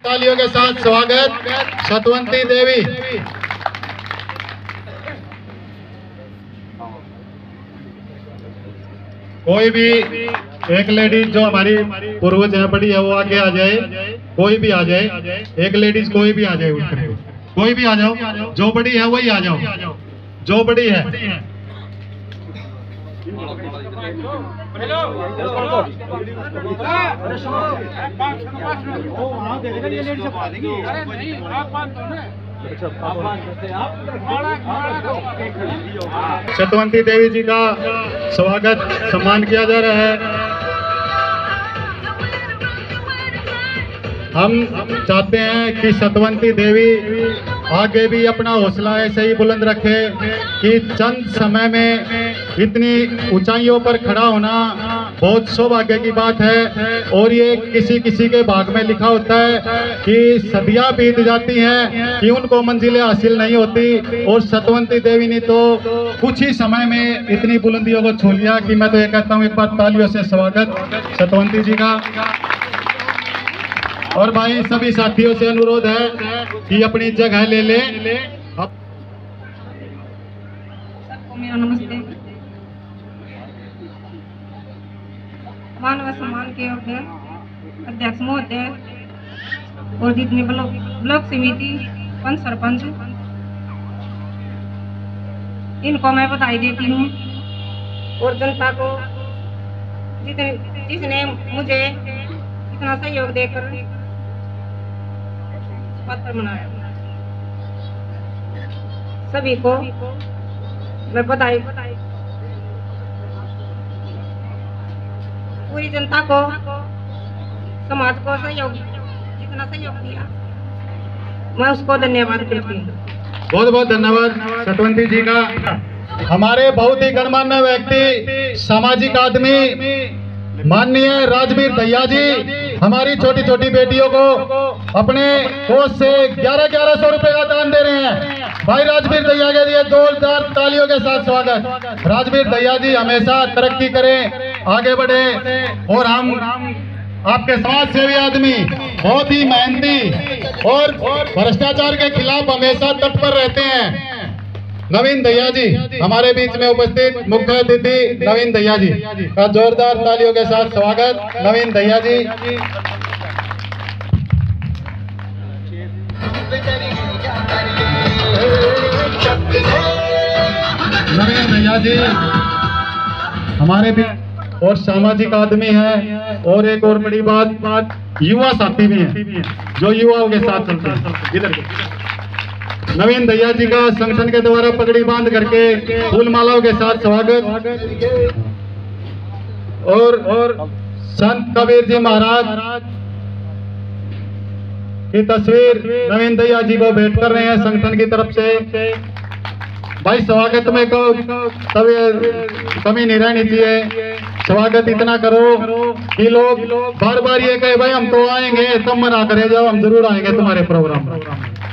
तालियों के साथ स्वागत सतवंती देवी। कोई भी एक लेडीज जो हमारी पूर्वज है बड़ी है वो आगे आ जाए, कोई भी आ जाए, एक लेडीज कोई भी आ जाए, कोई भी आ जाओ, जो बड़ी है वही आ जाओ, जो बड़ी है। सतवंती देवी जी का स्वागत सम्मान किया जा रहा है। हम चाहते हैं कि सतवंती देवी आगे भी अपना हौसला ऐसे ही बुलंद रखे कि चंद समय में इतनी ऊंचाइयों पर खड़ा होना बहुत सौभाग्य की बात है। और ये किसी किसी के भाग में लिखा होता है कि सदियां बीत जाती हैं कि उनको मंजिलें हासिल नहीं होती, और सतवंती देवी ने तो कुछ ही समय में इतनी बुलंदियों को छू लिया कि मैं तो ये कहता हूँ एक बार तालियों से स्वागत सतवंती जी का। और भाई सभी साथियों से अनुरोध है कि अपनी जगह ले ले। सबको मेरा नमस्ते। मानव सम्मान के योग्य अध्यक्ष महोदय और जितने ब्लॉक समिति पंच सरपंच, इनको मैं बधाई देती हूँ। और जनता को जिसने मुझे इतना सहयोग देकर पत्र बनाया, सभी को मैं बधाई। पूरी जनता को, समाज को सहयोग, जितना सहयोग दिया मैं उसको धन्यवाद करती हूँ। बहुत बहुत धन्यवाद सतवंती जी का। हमारे बहुत ही गणमान्य व्यक्ति, सामाजिक आदमी माननीय राजवीर दहिया जी हमारी छोटी छोटी बेटियों को अपने कोष से 1100 रुपए का दान दे रहे हैं। भाई राजवीर दहिया के लिए जोरदार तालियों के साथ स्वागत। राजवीर दहिया जी हमेशा तरक्की करें, आगे बढ़े, और हम आपके समाज सेवी आदमी, बहुत ही मेहनती और भ्रष्टाचार के खिलाफ हमेशा तत्पर रहते हैं। नवीन दहिया जी हमारे बीच में उपस्थित मुख्य अतिथि नवीन दहिया जी का जोरदार तालियों के साथ स्वागत। नवीन दहिया जी, नवीन दहिया जी हमारे बीच और सामाजिक आदमी है। और एक और बड़ी बात युवा साथी भी हैं जो युवाओं के साथ चलते हैं। इधर नवीन दहिया जी का संगठन के द्वारा पगड़ी बांध करके फूल मालाओं के साथ स्वागत। और संत कबीर जी महाराज की तस्वीर नवीन दहिया जी को भेंट कर रहे हैं संगठन की तरफ से। भाई स्वागत में को कमी नहीं रहनी चाहिए, स्वागत इतना करो कि लोग बार बार ये कहे भाई हम तो आएंगे, तब मना करे जाओ, हम जरूर आएंगे तुम्हारे प्रोग्राम।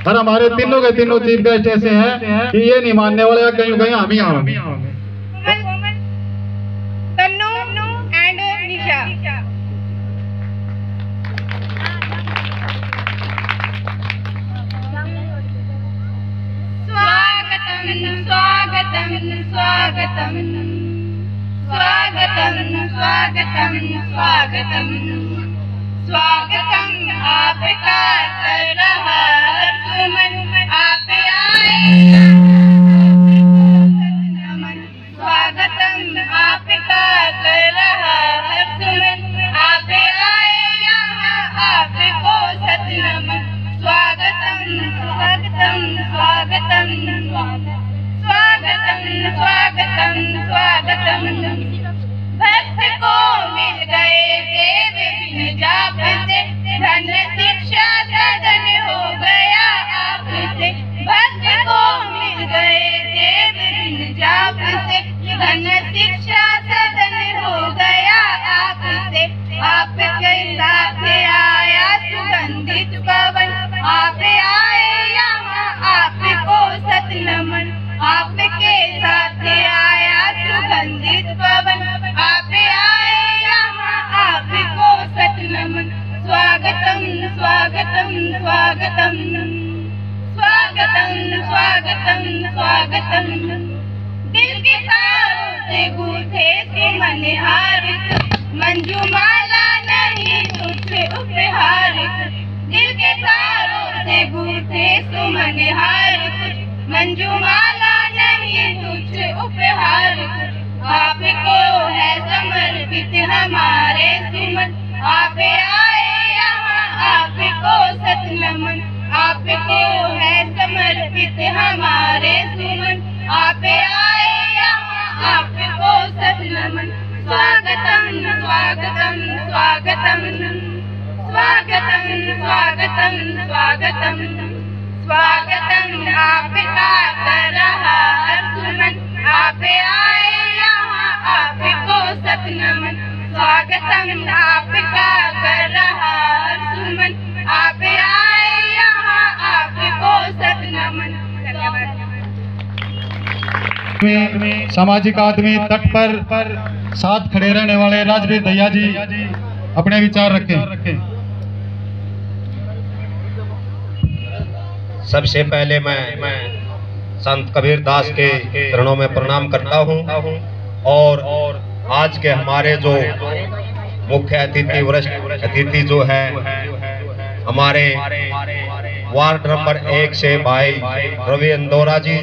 और हमारे तीनों के तीनों चीफ गेस्ट ऐसे हैं कि ये नहीं मानने वाले कहीं कहीं हम ही आओगे। स्वागतम स्वागतम स्वागतम स्वागतम स्वागतम स्वागतम आपका कर रहा हर सुमन, आप आए स्वागतम आपका कर रहा हर सुमन, आप आए यहाँ आपको सत नमन। स्वागतम स्वागतम स्वागतम स्वागतम स्वागतम स्वागतम। भक्त को मिल गए देव बिन जाप से, धन शिक्षा सदन हो गया आपसे। भक्त को मिल गए देव बिन जाप से, धन शिक्षा सदन हो गया आपसे। आपके साथ आया सुगंधित पवन, आप आए यहाँ आपको सत नमन। आपके साथ आया सुगंधित पवन, आप आए यहाँ स्वागतम स्वागतम स्वागतम स्वागतम। दिल के तारों से गूंथे सुमन हारित, मंजुमाला नहीं तुझसे उपहारित। दिल के तारों से गूंथे सुमन हारित, मंजुमाला नहीं तुझसे उपहारित। आपको है समर्पित हमारे सुमन, आप आए यहाँ आपको सत नमन। आपको है समर्पित हमारे सुमन, आप आए यहाँ आपको सत नमन। स्वागतम स्वागतम स्वागतम स्वागतम स्वागतम स्वागतम स्वागतम। आपका कर रहा हर सुमन, आप आए यहाँ आपको सत नमन। स्वागतम आपका कर रहा हर सुमन, आप आए यहाँ आपको सत नमन। सामाजिक आदमी तट पर साथ खड़े रहने वाले राजवीर दहिया जी अपने विचार रखें। सबसे पहले मैं संत कबीर दास के चरणों में प्रणाम करता हूँ और आज के हमारे जो मुख्य अतिथि वरिष्ठ अतिथि जो है हमारे वार्ड नंबर 1 से भाई रवि इंदौरा जी,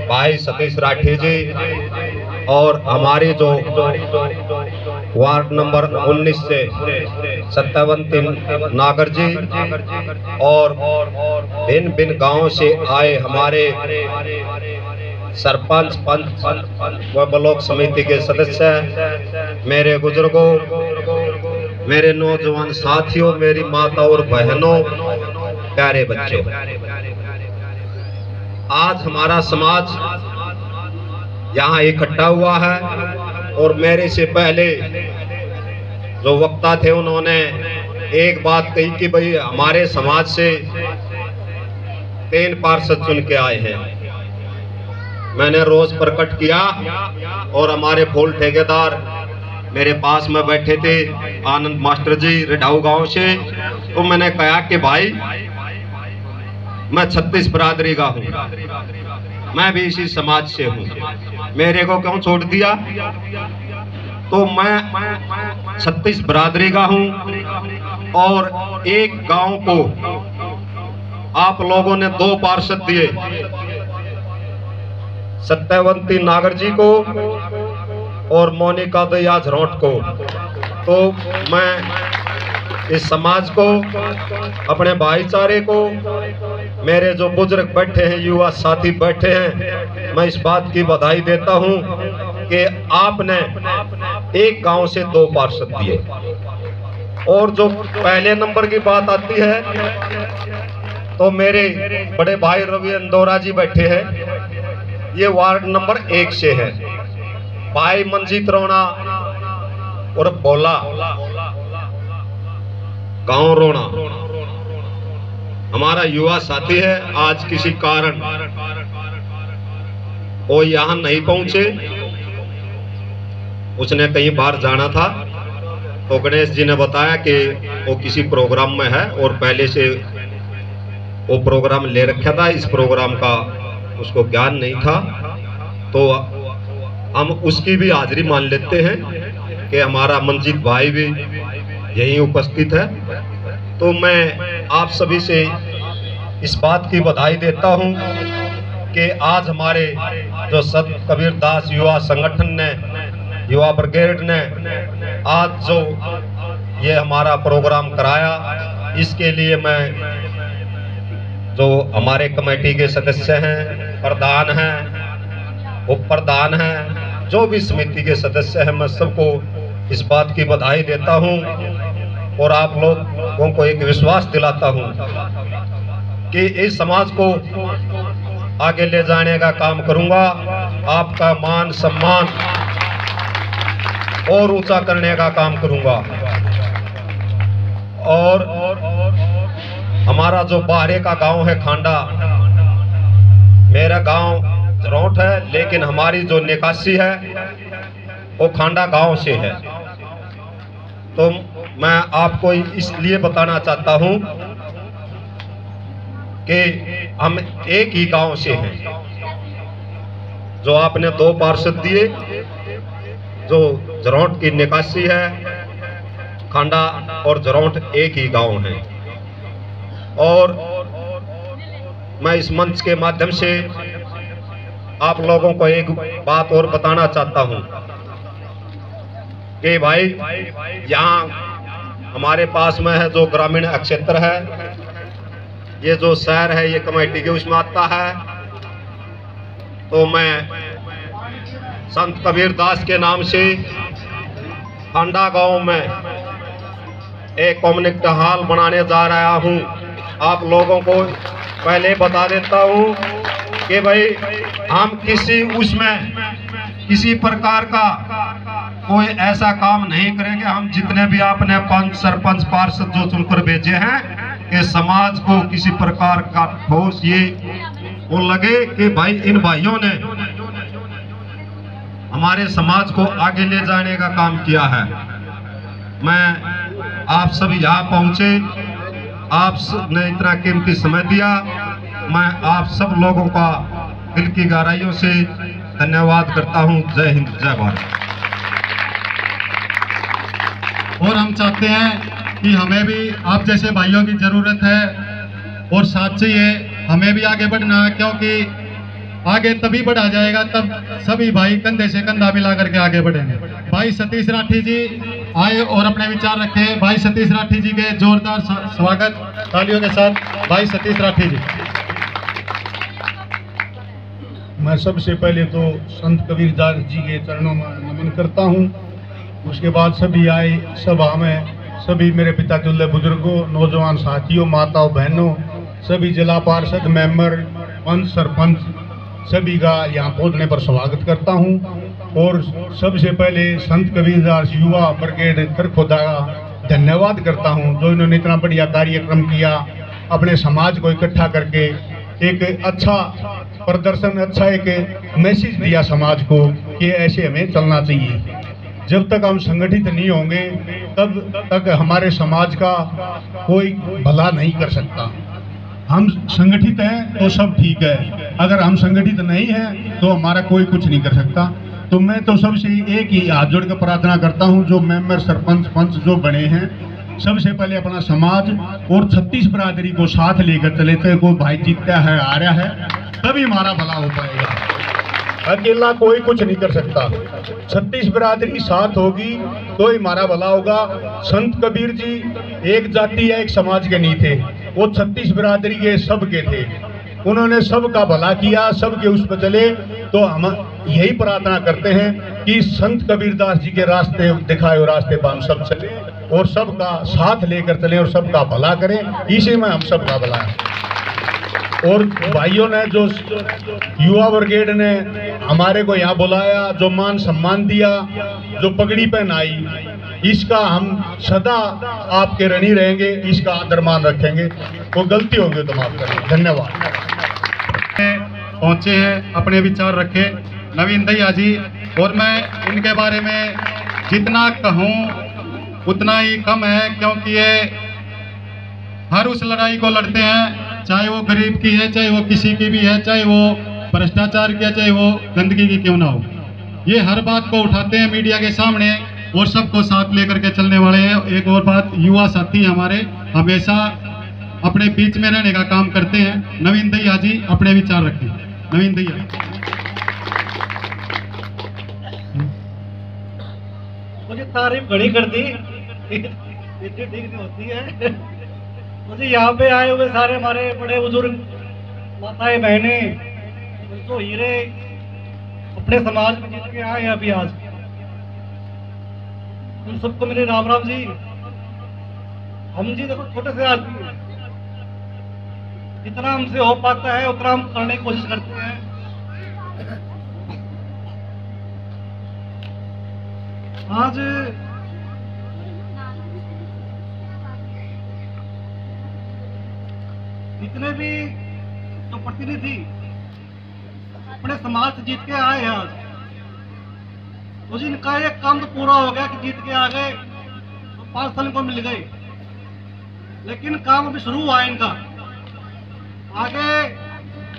भाई सतीश राठी जी और हमारी जो वार्ड नंबर 19 से सत्यवंती नागर जी और भिन्न भिन्न गांवों से आए हमारे सरपंच पंच व ब्लॉक समिति के सदस्य, मेरे बुजुर्गों, मेरे नौजवान साथियों, मेरी माता और बहनों, प्यारे बच्चों, आज हमारा समाज यहाँ इकट्ठा हुआ है और मेरे से पहले जो वक्ता थे उन्होंने एक बात कही कि भाई हमारे समाज से 3 पार्षद चुन के आए हैं। मैंने रोज प्रकट किया और हमारे फूल ठेकेदार मेरे पास में बैठे थे, आनंद मास्टर जी रिडाऊ गांव से, तो मैंने कहा कि भाई मैं 36 बिरादरी का हूँ, मैं भी इसी समाज से हूँ, मेरे को क्यों छोड़ दिया? तो मैं 36 बिरादरी का हूँ और एक गांव को आप लोगों ने 2 पार्षद दिए, सत्यवंती नागर जी को और मोनिका दया झरोट को। तो मैं इस समाज को, अपने भाईचारे को, मेरे जो बुजुर्ग बैठे हैं, युवा साथी बैठे हैं, मैं इस बात की बधाई देता हूं कि आपने एक गांव से 2 पार्षद दिए। और जो पहले नंबर की बात आती है तो मेरे बड़े भाई रवि इंदौरा जी बैठे हैं, ये वार्ड नंबर 1 से है। भाई मंजीत रोना और बोला गांव रोना हमारा युवा साथी है, आज किसी कारण वो यहाँ नहीं पहुंचे, उसने कहीं बाहर जाना था, तो गणेश जी ने बताया कि वो किसी प्रोग्राम में है और पहले से वो प्रोग्राम ले रखा था, इस प्रोग्राम का उसको ज्ञान नहीं था, तो हम उसकी भी हाजिरी मान लेते हैं कि हमारा मंजीत भाई भी यहीं उपस्थित है। तो मैं आप सभी से इस बात की बधाई देता हूं कि आज हमारे जो संत कबीर दास युवा संगठन ने, युवा ब्रिगेड ने आज जो ये हमारा प्रोग्राम कराया, इसके लिए मैं जो हमारे कमेटी के सदस्य हैं, प्रधान हैं, उप प्रधान हैं, जो भी समिति के सदस्य हैं, मैं सबको इस बात की बधाई देता हूं और आप लोगों को एक विश्वास दिलाता हूं कि इस समाज को आगे ले जाने का काम करूंगा, आपका मान सम्मान और ऊंचा करने का काम करूंगा। और हमारा जो बाहरे का गांव है खांडा, मेरा गांव झरोट है, लेकिन हमारी जो निकासी है वो खांडा गांव से है। तो मैं आपको इसलिए बताना चाहता हूं कि हम एक ही गांव से हैं। जो आपने 2 पार्षद दिए, जो जरौंट की निकासी है, खांडा और जरौंट एक ही गांव है। और मैं इस मंच के माध्यम से आप लोगों को एक बात और बताना चाहता हूं कि भाई यहाँ हमारे पास में है जो ग्रामीण क्षेत्र है, ये जो शहर है ये कमेटी के उसमें आता है। तो मैं संत कबीर दास के नाम से खांडा गांव में एक कम्युनिटी हॉल बनाने जा रहा हूं। आप लोगों को पहले बता देता हूं कि भाई हम किसी प्रकार का कोई ऐसा काम नहीं करेंगे। हम जितने भी आपने पंच, सरपंच, पार्षद जो चुनकर भेजे हैं कि समाज को किसी प्रकार का ठोस ये वो लगे कि भाई इन भाइयों ने हमारे समाज को आगे ले जाने का काम किया है। मैं आप सभी यहाँ पहुंचे, आपने इतना कीमती समय दिया, मैं आप सब लोगों का दिल की गहराइयों से धन्यवाद करता हूं। जय हिंद, जय भारत। और हम चाहते हैं कि हमें भी आप जैसे भाइयों की ज़रूरत है और साथ चाहिए, हमें भी आगे बढ़ना है, क्योंकि आगे तभी बढ़ा जाएगा तब सभी भाई कंधे से कंधा मिला करके आगे बढ़ेंगे। भाई सतीश राठी जी आए और अपने विचार रखे। भाई सतीश राठी जी के जोरदार स्वागत तालियों के साथ। भाई सतीश राठी जी। मैं सबसे पहले तो संत कबीर दास जी के चरणों में नमन करता हूँ। उसके बाद सभी आए सभा में, सभी मेरे पिता तुल्य बुजुर्गों, नौजवान साथियों, माताओं, बहनों, सभी जिला पार्षद, मेंबर, पंच, सरपंच, सभी का यहाँ पहुँचने पर स्वागत करता हूँ। और सबसे पहले संत कबीर दास युवा ब्रिगेड खरखोदा का धन्यवाद करता हूँ, जो इन्होंने इतना बढ़िया कार्यक्रम किया, अपने समाज को इकट्ठा करके एक अच्छा प्रदर्शन, अच्छा एक मैसेज दिया समाज को कि ऐसे हमें चलना चाहिए। जब तक हम संगठित नहीं होंगे तब तक हमारे समाज का कोई भला नहीं कर सकता। हम संगठित हैं तो सब ठीक है, अगर हम संगठित नहीं हैं तो हमारा कोई कुछ नहीं कर सकता। तो मैं तो सबसे एक ही हाथ जोड़ कर प्रार्थना करता हूं, जो मेंबर, सरपंच, पंच जो बने हैं, सबसे पहले अपना समाज और 36 बिरादरी को साथ लेकर चले थे। कोई भाई जीतता है, आ रहा है, तभी हमारा भला हो पाएगा। अकेला कोई कुछ नहीं कर सकता। 36 बिरादरी साथ होगी तो ही हमारा भला होगा। संत कबीर जी एक जाति या एक समाज के नहीं थे, वो 36 बिरादरी के सब के थे। उन्होंने सबका भला किया, सबके उस पर चले। तो हम यही प्रार्थना करते हैं कि संत कबीर दास जी के रास्ते दिखाए हुए रास्ते पर हम सब चले और सबका साथ लेकर चले और सबका भला करें। इसी में हम सबका भला है। और भाइयों ने जो युवा ब्रिगेड ने हमारे को यहाँ बुलाया, जो मान सम्मान दिया, जो पगड़ी पहनाई, इसका हम सदा आपके ऋणी रहेंगे, इसका आदर मान रखेंगे। वो गलती होगी तो माफ करें। धन्यवाद। पहुंचे हैं, अपने विचार रखे नवीन दैया जी, और मैं इनके बारे में जितना कहूं उतना ही कम है, क्योंकि ये हर उस लड़ाई को लड़ते हैं, चाहे वो गरीब की है, चाहे वो किसी की भी है, चाहे वो भ्रष्टाचार की है, चाहे वो गंदगी की क्यों ना हो। ये हर बात को उठाते हैं मीडिया के सामने और सबको साथ लेकर के चलने वाले हैं। एक और बात, युवा साथी हमारे हमेशा अपने बीच में रहने का काम करते हैं। नवीन दैया जी अपने विचार रखें। नवीन दैया। मुझे तारीफ घड़ी कर दी, इतनी ठीक नहीं होती है। मुझे यहाँ पे आए हुए सारे हमारे बड़े बुजुर्ग, माताएं, बहनें, तो हीरे अपने समाज में जीत के आए हैं अभी आज, उन सबको मेरे राम राम जी। हम जी देखो छोटे से आदमी हैं, जितना हमसे हो पाता है उतना हम करने की कोशिश करते हैं। आज जितने भी जो प्रतिनिधि अपने समाज से जीत के आए हैं आज, तो जिनका एक काम तो पूरा हो गया कि जीत के आ गए तो 5 साल को मिल गए, लेकिन काम अभी शुरू हुआ है इनका। आगे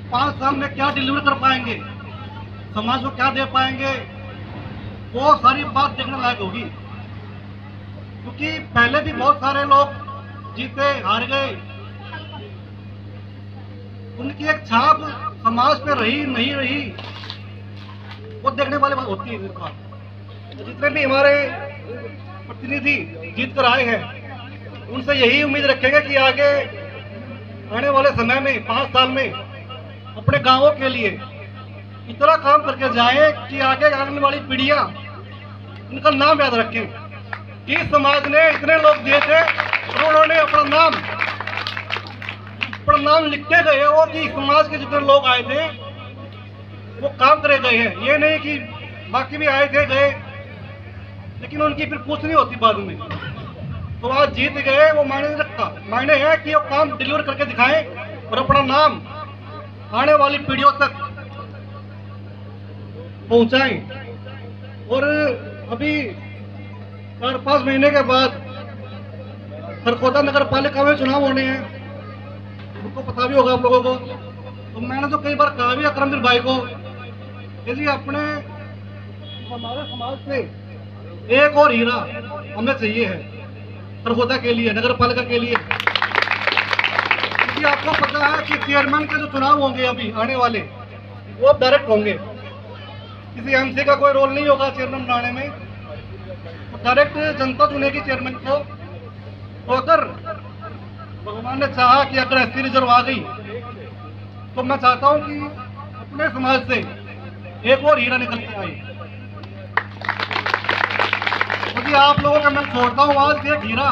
5 साल में क्या डिलीवर कर पाएंगे, समाज को क्या दे पाएंगे, वो सारी बात देखने लायक होगी। क्योंकि पहले भी बहुत सारे लोग जीते हार गए, उनकी एक छाप समाज पे रही नहीं रही वो देखने वाली बात होती है। तो जितने भी हमारे प्रतिनिधि जीत कर आए हैं उनसे यही उम्मीद रखेंगे कि आगे आने वाले समय में 5 साल में अपने गांवों के लिए इतना काम करके जाएं कि आगे आने वाली पीढ़ियां उनका नाम याद रखें कि इस समाज ने इतने लोग दिए थे और उन्होंने अपना नाम लिखते गए वो कि समाज के जितने लोग आए थे वो काम करे गए हैं। ये नहीं कि बाकी भी आए थे गए लेकिन उनकी फिर पूछ नहीं होती बाद में। तो आज जीत गए वो मायने नहीं रखता, मायने है कि वो काम डिलीवर करके दिखाएं और अपना नाम आने वाली पीढ़ियों तक पहुंचाएं। और अभी 4-5 महीने के बाद खरखोदा नगर पालिका में चुनाव होने हैं, उनको पता भी होगा आप लोगों को। तो मैंने तो कई बार कहा भी अकरमवीर भाई को, यदि अपने हमारे समाज से एक और हीरा हमें चाहिए है खरखोदा के लिए, नगर पालिका के लिए। क्योंकि आपको पता है कि चेयरमैन के जो चुनाव होंगे अभी आने वाले वो डायरेक्ट होंगे, किसी एमसी का कोई रोल नहीं होगा चेयरमैन बनाने में, तो डायरेक्ट जनता चुनेगी चेयरमैन को। तो अगर भगवान ने चाहा कि अगर एससी रिजर्व आ गई तो मैं चाहता हूं कि अपने समाज से एक और हीरा निकल के आए। क्योंकि आप लोगों का मैं छोड़ता हूँ आज एक हीरा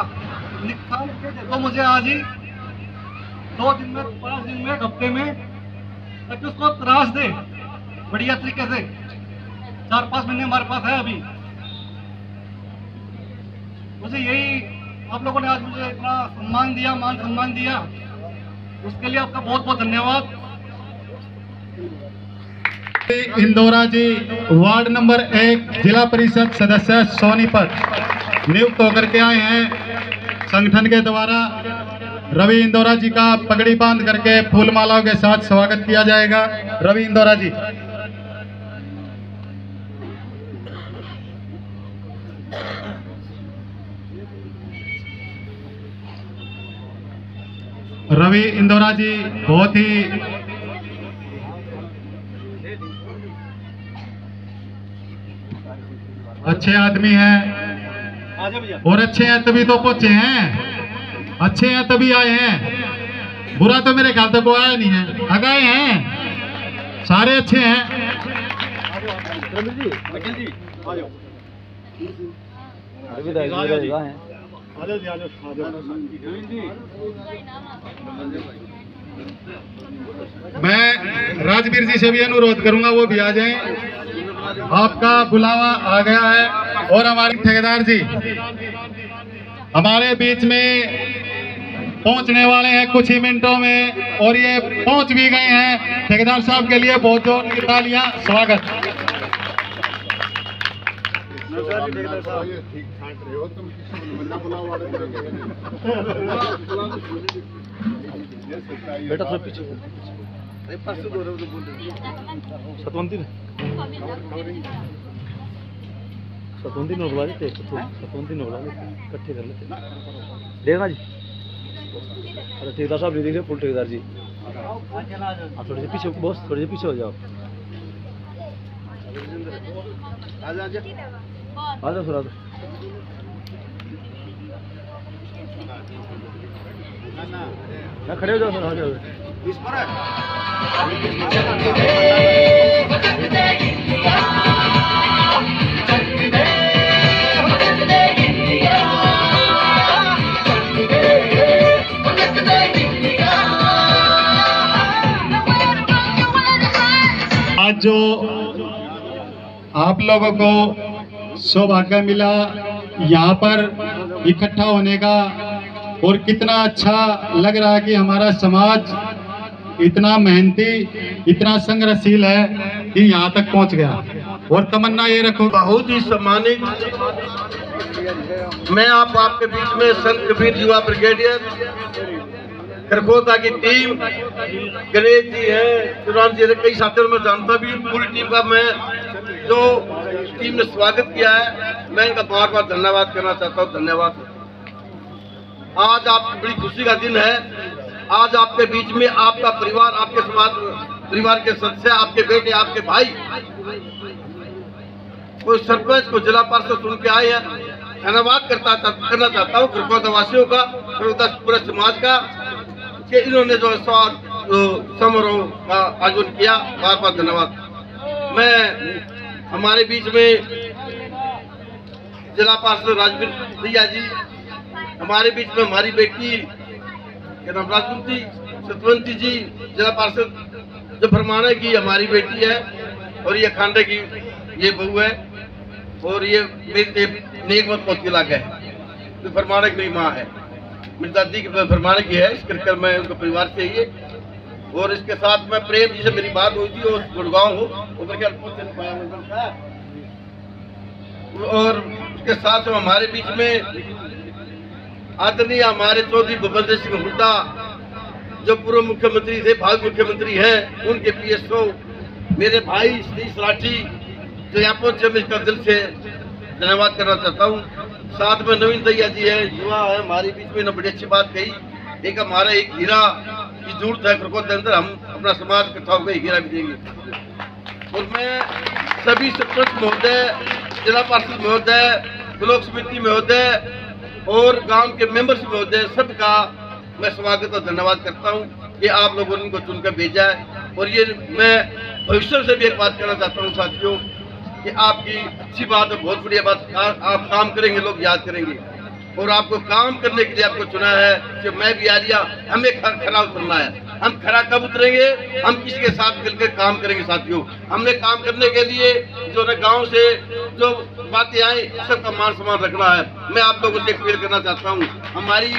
निकाल के दे दो मुझे आज ही, 2 दिन में, 5 दिन में, 1 हफ्ते में, ताकि उसको तराश दे बढ़िया तरीके से। 4-5 महीने हमारे पास है अभी। मुझे यही, आप लोगों ने आज मुझे इतना सम्मान दिया, मान सम्मान दिया, उसके लिए आपका बहुत बहुत धन्यवाद। इंदौरा जी वार्ड नंबर 1 जिला परिषद सदस्य सोनीपत नियुक्त होकर के आए हैं संगठन के द्वारा। रवि इंदौरा जी का पगड़ी बांध करके फूल मालाओं के साथ स्वागत किया जाएगा। रवि इंदौरा जी। रवि इंदौरा जी बहुत ही अच्छे आदमी हैं और अच्छे हैं तभी तो पहुंचे हैं, अच्छे हैं तभी आए हैं। बुरा तो मेरे ख्याल तक को आया नहीं है, आगे हैं, सारे अच्छे हैं। मैं राजवीर जी से भी अनुरोध करूंगा वो भी आ जाएं, आपका बुलावा आ गया है। और हमारे ठेकेदार जी हमारे बीच में पहुंचने वाले हैं कुछ ही मिनटों में, और ये पहुंच भी गए हैं। ठेकेदार साहब के लिए बहुत जोर तालियां, स्वागत। बेटा थोड़ा पीछे सतवंती में बुला लेते, सतवंती में बुला लेते, इकट्ठे कर लेते देखना जी। अरे ठेकेदार साहब नहीं फुल ठेकेदार जी, आप थोड़े से पीछे बॉस, थोड़े से पीछे हो जाओ। आ जाओ थोड़ा ना, खड़े हो जाओ सर, आ जाओ। आज जो आप लोगों को सौभाग्य मिला यहाँ पर इकट्ठा होने का, और कितना अच्छा लग रहा है कि हमारा समाज इतना मेहनती, इतना संघर्षशील है कि यहाँ तक पहुँच गया। और तमन्ना ये रखो, बहुत ही सम्मानित मैं आपके बीच में संत कबीर युवा ब्रिगेडियर खरखोदा की टीम, गणेश जी है, शिवराम जी है, कई साथियों में जानता भी हूं। पूरी टीम का मैं जो टीम ने स्वागत किया है, मैं इनका बार बार धन्यवाद करना चाहता हूँ। धन्यवाद। आज आप बड़ी खुशी का दिन है। आज आपके बीच में आपका परिवार, आपके समाज परिवार के सदस्य, आपके बेटे, आपके भाई, कोई सरपंच को जिला पार्षद सुन के आए हैं। धन्यवाद करना चाहता हूँ खरखोदा वासियों का, खरखोदा पूरे समाज का, कि इन्होंने जो समारोह का आयोजन किया। बार बार धन्यवाद। मैं हमारे बीच में जिला पार्षद राजवीर दैया जी, हमारे बीच में हमारी बेटी क्या नाम राजवंती सतवंती जी, जिला पार्षद जो फरमाने की हमारी बेटी है, और ये खांडे की ये बहू है, और ये मेरी नेकमत पोती लाग है, तो फरमाने की मेरी माँ है, मेरी दादी की फरमाने की है। इस करके मैं उनका परिवार से ही, और इसके साथ में प्रेम जी से मेरी बात हुई थी, वो गुड़गांव हो, और उसके साथ हमारे बीच में आदरणीय हमारे चौधरी भूपेंद्र सिंह हुड्डा, जो पूर्व मुख्यमंत्री थे, भावी मुख्यमंत्री हैं, उनके PSO मेरे भाई सतीश राठी, जो यहाँ पहुंचे, मैं इसका दिल से धन्यवाद करना चाहता हूँ। साथ में नवीन दैया जी है, युवा है हमारे बीच में, ने बड़ी अच्छी बात कही। एक हमारा एक हीरा की जरूरत है खरखोदा के अंदर, हम अपना समाज इकट्ठा होकर हीरा भी देंगे। और मैं सभी सरपंच महोदय, जिला पार्षद महोदय, ब्लॉक समिति महोदय और गांव के मेंबर्स महोदय, सबका मैं स्वागत और धन्यवाद करता हूं कि आप लोगों ने इनको चुनकर भेजा है। और ये मैं भविष्य से भी एक बात कहना चाहता हूं साथियों, कि आपकी अच्छी बात है, बहुत बढ़िया बात, आप काम करेंगे, लोग याद करेंगे, और आपको काम करने के लिए आपको चुना है कि मैं भी आ गया, हमें खरा उतरना है। हम खरा कब उतरेंगे? हम किसी के साथ मिलकर काम करेंगे साथियों। हमने काम करने के लिए जो ना गांव से जो बातें आई, सबका मान सम्मान रखना है। मैं आप लोगों से अपील करना चाहता हूँ, हमारी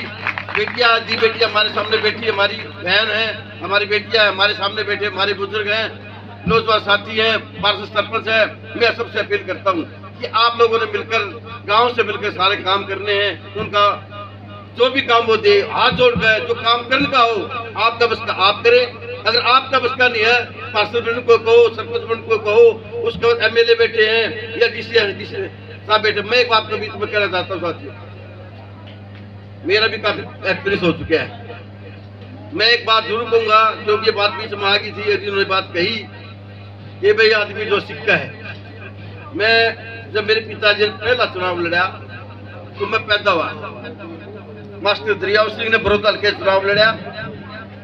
बेटियां, दी बेटियां हमारे सामने बैठी, हमारी बहन है, हमारी बेटियां हमारे सामने बैठे, हमारे बुजुर्ग हैं, नौजवान साथी हैं, पार्षद सरपंच है। मैं सबसे अपील करता हूँ कि आप लोगों ने मिलकर, गांव से मिलकर सारे काम करने हैं। उनका जो भी काम हो दे, हाथ जोड़ कर जो काम करने का हो, आपका बस का आप करें। अगर आपका बस का नहीं है, पार्षद बहन को कहो, सरपंच बहन को कहो, उसके बाद MLA बैठे हैं या DC साहब बैठे। मैं एक बात के बीच में कहना चाहता हूँ साथियों, मेरा भी काफी एक्सपीरियंस हो चुका है। मैं एक बात जरूर कहूंगा, क्योंकि ये बात बीच में आ गई थी, जिन्होंने बात कही, ये भाई आदमी जो सिक्का है। मैं जब मेरे पिताजी ने पहला चुनाव लड़ा तो मैं पैदा हुआ, मास्टर दरियाव सिंह ने बड़ौदा हल्के चुनाव लड़ा,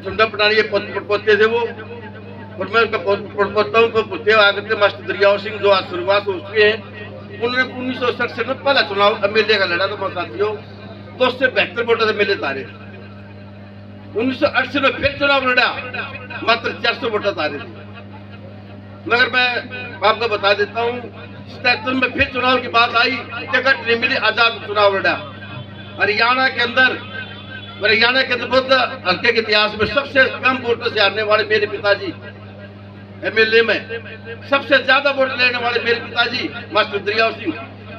झुंडा पटानी पोते थे वो, और मैं उसका पोता हूँ। पोते आकर के मास्टर दरियाव सिंह जो आज शुरुआत हो चुके हैं, उन्होंने 1967 में पहला चुनाव MLA का लड़ा था साथियों, 272 वोटों से MLA तारे। 1968 में फिर चुनाव लड़ा, मात्र 400 वोटर तारे थे। मगर मैं आपको बता देता हूँ, 77 में फिर चुनाव की बात आई, टिकट नहीं मिली, आजाद चुनाव लड़ा। हरियाणा के अंदर बहुत हल्के के इतिहास में सबसे कम वोटों से हारने वाले मेरे पिताजी, MLA में सबसे ज्यादा वोट लेने वाले मेरे पिताजी मास्टर दरियाव सिंह,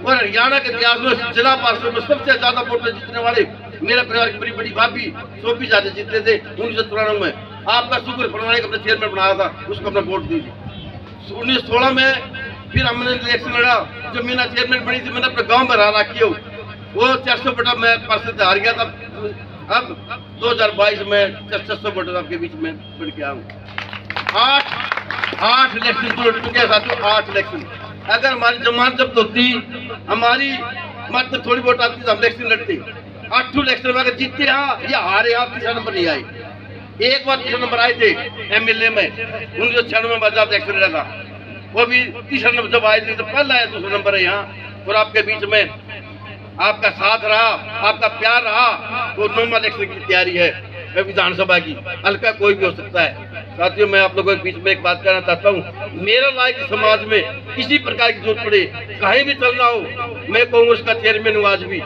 और हरियाणा के इतिहास में जिला पार्षद में सबसे ज्यादा वोट जीतने वाले मेरा परिवार की बड़ी भाभी सोफी ज्यादा जीते थे 1993 में। आपका शुक्र फरमाने का अपने चेयरमैन बनाया था, उसको अपना वोट दीजिए। 1916 में फिर हमने इलेक्शन लड़ा, जो मीना चेयरमैन बनी थी, मैंने अपने गांव में रहा रखी हो, वो 400 वोटा मैं पार्षद हार गया था। अब 2022 में 600 वोटर आपके बीच में बढ़ के आऊँ। 8 इलेक्शन तो लड़ चुके हैं साथियों, 8 इलेक्शन। अगर हमारी जमानत जब्त होती, हमारी मात्र थोड़ी वोट आती तो हम इलेक्शन लड़ते। 8 इलेक्शन में अगर जीते हाँ या हारे, आप तीसरा नंबर नहीं आए। एक बार तीसरा नंबर आए थे MLA में, 1996 में बाजार इलेक्शन लड़ा था, वो भी तीसरा नंबर जब आए थे तो पहला आया, दूसरा नंबर है यहाँ। और आपके बीच में आपका साथ रहा, आपका प्यार रहा, तो नॉर्मल इलेक्शन की तैयारी है विधानसभा की, हल्का कोई भी हो सकता है। साथियों, मैं आप लोगों के बीच में एक बात कहना चाहता हूँ, मेरा लायक समाज में किसी प्रकार की जरूरत पड़े, कहीं भी चलना हो, मैं कहूँगा उसका चेयरमैन हूँ आज भी।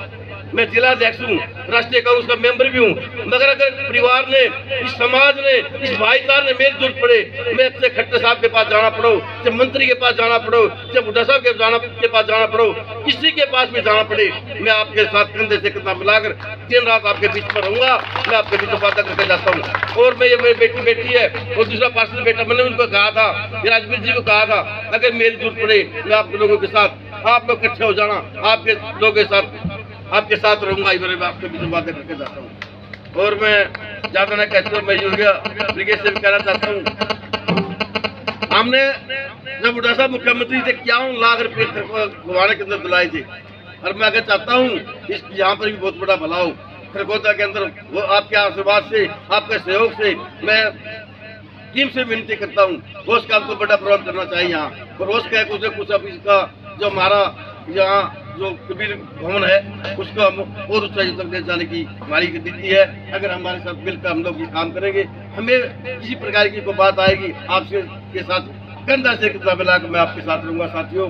मैं जिला अध्यक्ष हूँ, राष्ट्रीय कांग्रेस का मेंबर भी हूँ, मगर अगर परिवार ने, इस समाज ने, इस भाईचारे ने मेरी जरूरत पड़े, मैं अपने खट्टर साहब के पास जाना पड़ो, चाहे मंत्री के पास जाना पड़ो, चाहे बुड्ढा साहब के पास जाना पड़ो, किसी के पास भी जाना पड़े, मैं आपके साथ कंधे से कंधा मिलाकर दिन रात आपके बीच में रहूंगा। मैं आपके बीच में वादा करके जाता हूँ। और मैं ये मेरी बेटी है और दूसरा पार्षद बेटा, मैंने उनको कहा था, राजवीर जी को कहा था, अगर मेरी जरूरत पड़े मैं आप लोगों के साथ, आप लोग इकट्ठे हो जाना, आपके लोगों के साथ, आपके साथ रहूंगा। मैं आपके बीच में बातें करके जाता हूँ। और मैं ज्यादा नहीं कहता हूँ, मैं यूरिया ब्रिगेड से भी कहना चाहता हूँ, हमने जब बुढ़ा साहब मुख्यमंत्री थे 51 लाख रुपए खरगोदा के अंदर दिलाए थे, और मैं आगे चाहता हूँ इस यहाँ पर भी बहुत बड़ा भला हो खरगोदा के अंदर। वो आपके आशीर्वाद से, आपके सहयोग से मैं टीम से विनती करता हूँ, रोज का आपको बड़ा प्रोग्राम करना चाहिए यहाँ, और रोज का कुछ ऑफिस का जो हमारा यहाँ जो कबीर भवन है उसको हम और ऊंचाई तक ले जाने की हमारी नीति है। अगर हमारे साथ मिलकर हम लोग ये काम करेंगे, हमें किसी प्रकार की कोई बात आएगी, आपसे के साथ कंधा से कंधा मिलाकर मैं आपके साथ रहूँगा। साथियों,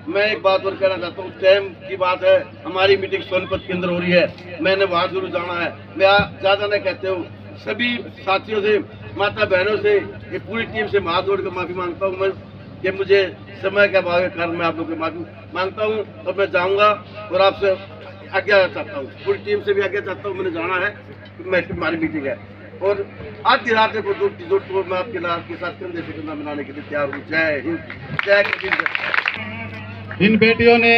मैं एक बात और कहना चाहता हूँ, टाइम की बात है, हमारी मीटिंग सोनीपत के अंदर हो रही है, मैंने वहाँ जरूर जाना है। मैं ज़्यादा नहीं कहते हूँ, सभी साथियों से, माता बहनों से, ये पूरी टीम से हाथ जोड़ कर माफ़ी मांगता हूँ मैं कि मुझे समय के अभाव के कारण मैं आप लोगों से माफी मांगता हूँ। और मैं जाऊँगा और आपसे आज्ञा चाहता हूँ, पूरी टीम से भी आज्ञा चाहता हूँ, मुझे जाना है, मैं हमारी मीटिंग है। और आज की रात को जो मैं आपके साथ कंधे से कंधा मिलाने के लिए तैयार हूँ। जय हिंद, जय कबीर। इन बेटियों ने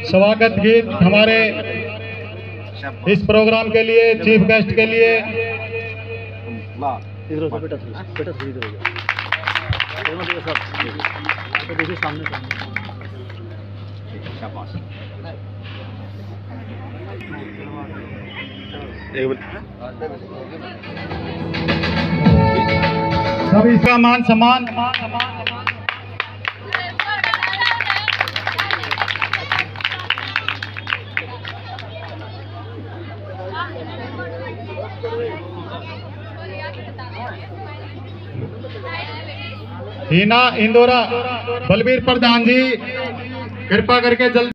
स्वागत गीत हमारे इस प्रोग्राम के लिए, चीफ गेस्ट के लिए सभी का मान सम्मान। हीना इंदौरा, बलबीर प्रधान जी कृपा करके जल्दी